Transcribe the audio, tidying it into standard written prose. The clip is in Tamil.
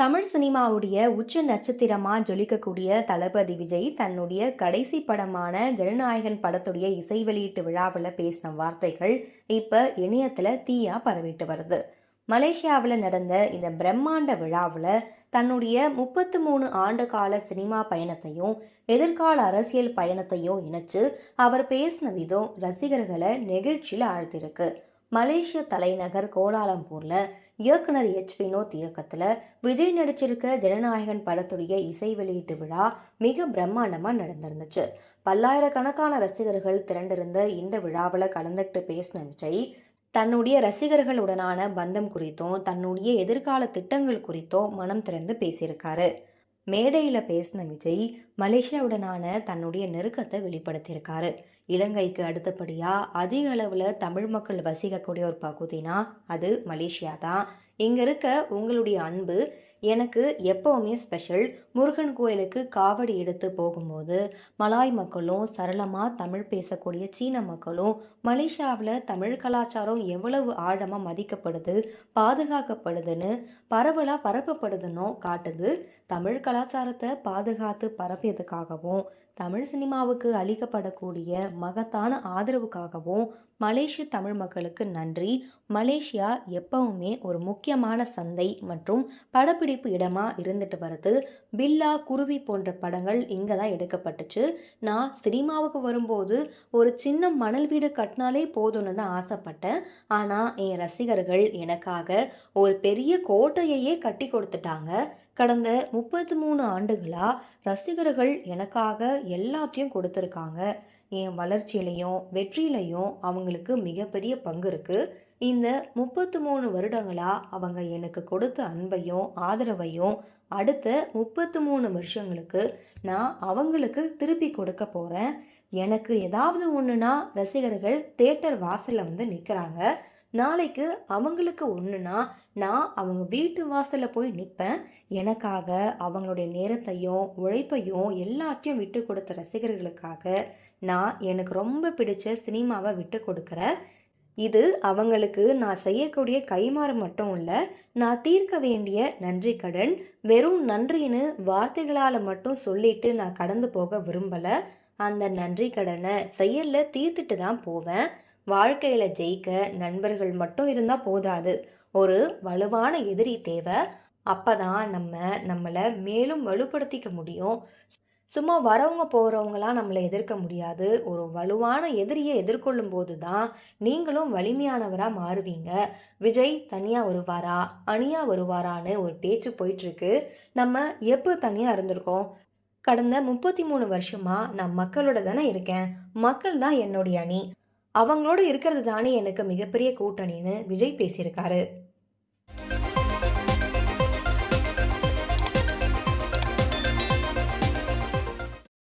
தமிழ் சினிமாவுடைய உச்ச நட்சத்திரமா ஜொலிக்கக்கூடிய தளபதி விஜய் தன்னுடைய கடைசி படமான ஜனநாயகன் படத்துடைய இசை வெளியீட்டு விழாவில் பேசின வார்த்தைகள் இப்ப இணையத்துல தீயா பரவிட்டு வருது. மலேசியாவில் நடந்த இந்த பிரம்மாண்ட விழாவில் தன்னுடைய 33 ஆண்டு கால சினிமா பயணத்தையும் எதிர்கால அரசியல் பயணத்தையும் இணைச்சு அவர் பேசின விதம் ரசிகர்களை நெகிழ்ச்சியில் ஆழ்த்திருக்கு. மலேசிய தலைநகர் கோலாலம்பூர்ல இயக்குனர் வினோத் இயக்கத்துல விஜய் நடிச்சிருக்க ஜனநாயகன் படத்துடைய இசை வெளியீட்டு விழா மிக பிரம்மாண்டமா நடந்திருந்துச்சு. பல்லாயிரக்கணக்கான ரசிகர்கள் திரண்டிருந்த இந்த விழாவில் கலந்துட்டு பேசின விஜய் தன்னுடைய ரசிகர்களுடனான பந்தம் குறித்தும் தன்னுடைய எதிர்கால திட்டங்கள் குறித்தும் மனம் திறந்து பேசியிருக்காரு. மேடையில பேசின விஜய் மலேசியாவுடனான தன்னுடைய நெருக்கத்தை வெளிப்படுத்தியிருக்காரு. இலங்கைக்கு அடுத்தபடியா அதிக அளவுல தமிழ் மக்கள் வசிக்கக்கூடிய ஒரு பகுதினா அது மலேசியா தான். இங்க இருக்க உங்களுடைய அன்பு எனக்கு எப்பவுமே ஸ்பெஷல். முருகன் கோயிலுக்கு காவடி எடுத்து போகும்போது மலாய் மக்களும் சரளமா தமிழ் பேசக்கூடிய சீன மக்களும் மலேசியாவில் தமிழ் கலாச்சாரம் எவ்வளவு ஆழமா மதிக்கப்படுது, பாதுகாக்கப்படுதுன்னு பரவலா பரப்பப்படுதுன்னோ காட்டுது. தமிழ் கலாச்சாரத்தை பாதுகாத்து பரப்பியதுக்காகவும் தமிழ் சினிமாவுக்கு அளிக்கப்படக்கூடிய மகத்தான ஆதரவுக்காகவும் மலேசிய தமிழ் மக்களுக்கு நன்றி. மலேசியா எப்பவுமே ஒரு முக்கியமான சந்தை மற்றும் படப்பிடிப்பு இடமா இருந்துட்டு வருது. பில்லா, குருவி போன்ற படங்கள் இங்க தான் எடுக்கப்பட்டுச்சு. நான் சினிமாவுக்கு வரும்போது ஒரு சின்ன மணல் வீடு கட்டினாலே போதும்னு தான் ஆசைப்பட்டேன். ஆனா என் ரசிகர்கள் எனக்காக ஒரு பெரிய கோட்டையையே கட்டி கொடுத்துட்டாங்க. கடந்த 33 ஆண்டுகளா ரசிகர்கள் எனக்காக எல்லாத்தையும் கொடுத்துருக்காங்க. என் வளர்ச்சியிலையும் வெற்றியிலையும் அவங்களுக்கு மிகப்பெரிய பங்கு இருக்கு. இந்த 33 வருடங்களா அவங்க எனக்கு கொடுத்த அன்பையும் ஆதரவையும் அடுத்த 33 வருஷங்களுக்கு நான் அவங்களுக்கு திருப்பி கொடுக்க போறேன். எனக்கு ஏதாவது ஒண்ணுனா ரசிகர்கள் தியேட்டர் வாசல்ல வந்து நிக்கிறாங்க. நாளைக்கு அவங்களுக்கு ஒண்ணுனா நான் அவங்க வீட்டு வாசல்ல போய் நிற்பேன். எனக்காக அவங்களுடைய நேரத்தையும் உழைப்பையும் எல்லாத்தையும் விட்டு கொடுத்த ரசிகர்களுக்காக நான் எனக்கு ரொம்ப பிடிச்ச சினிமாவை விட்டு கொடுக்குறேன். இது அவங்களுக்கு நான் செய்யக்கூடிய கைமாறு மட்டும் இல்லை, நான் தீர்க்க வேண்டிய நன்றி கடன். வெறும் நன்றின்னு வார்த்தைகளால் மட்டும் சொல்லிட்டு நான் கடந்து போக விரும்பலை. அந்த நன்றி கடனை செயல்ல தீர்த்துட்டு தான் போவேன். வாழ்க்கையில ஜெயிக்க நண்பர்கள் மட்டும் இருந்தா போதாது, ஒரு வலுவான எதிரி தேவை. அப்பதான் நம்மளை மேலும் வலுப்படுத்திக்க முடியும். சும்மா வரவங்க போறவங்களாம் நம்மளை எதிர்க்க முடியாது. ஒரு வலுவான எதிரியை எதிர்கொள்ளும் போது தான் நீங்களும் வலிமையானவரா மாறுவீங்க. விஜய் தனியா வருவாரா அணியா வருவாரான்னு ஒரு பேச்சு போயிட்டு இருக்கு. நம்ம எப்போ தனியா இருந்திருக்கோம்? கடந்த 33 வருஷமா நான் மக்களோட தானே இருக்கேன். மக்கள் தான் என்னுடைய அணி. அவங்களோட இருக்கிறது தானே எனக்கு மிகப்பெரிய கூட்டணின்னு விஜய் பேசியிருக்காரு.